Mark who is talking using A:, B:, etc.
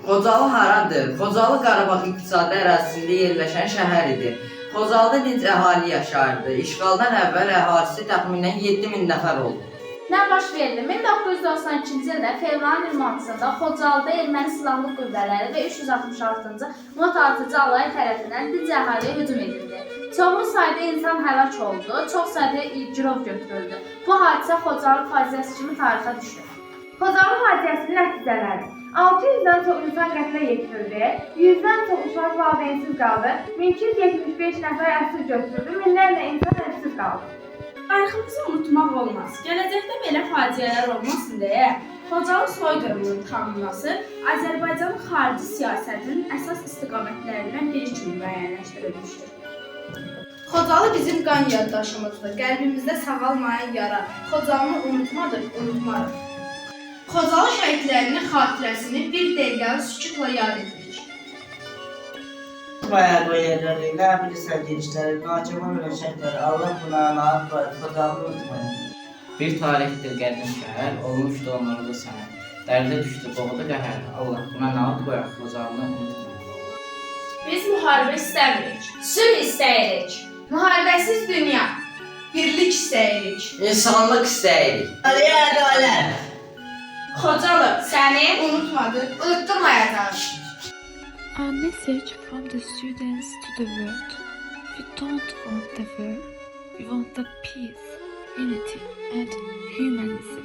A: Xocalı haradır? Xocalı Qarabağ iqtisadi ərazisində yerləşən şəhər idi. Xocalıda dinc əhali yaşardı. İşğaldan əvvəl əhalisi təxminən 7000 nəfər oldu.
B: Nə baş verdi? 1992-ci ildə fevralın 26-sında Xocalıda erməni silahlı qüvvələri və 366-cı motatıcı alay tərəfindən dinc əhaliyə hücum edildi. Çoxlu sayda insan həlak oldu, çox sayda girov götürüldü. Bu hadisə Xocalı faciəsi kimi tarixə düşür. Xocalı faciəsinin nəticələri: 600-dən çox insan qətlə yetirildi, 100-dən çox uşaq valideynsiz qaldı, 1275 nəfər əsir götürüldü, minlərlə insan əsir qaldı.
C: Tariximizi unutmaq olmaz. Gələcəkdə belə faciələr olmasın deyə Xocalı soyqırımının tanınması Azərbaycanın xarici siyasətinin əsas istiqamətlərindən biri kimi müəyyənləşdirilmişdir. Xocalı bizim qan yaddaşımızdır, qəlbimizdə sağalmayan yara. Xocalını unutmadıq, unutmarıq. Xocalı şəhidlərinin xatirəsini bir dəqiqəlik sükutla yad edirik.
D: Bayağı yerleri, ne bilirsen gençleri, kaçırma ölen şehirleri, Allah buna naat var, Xocalı unutmayın.
E: Bir tarixdir qədim şəhər, olmuşdu onları da səhər. Dərdə düşdü, boğdu qəhər, Allah buna naat qoyaq, Xocalını unutmayın.
C: Biz müharibə istəmirik,
B: Sülh istəyirik.
C: müharibəsiz dünya, birlik istəyirik.
A: İnsanlıq istəyirik.
C: Xocalı,
B: Səni
C: unutmadıq.
B: unutturmayacağıq.
F: A message from the students to the world. We don't want the war, we want the peace, unity and humanism.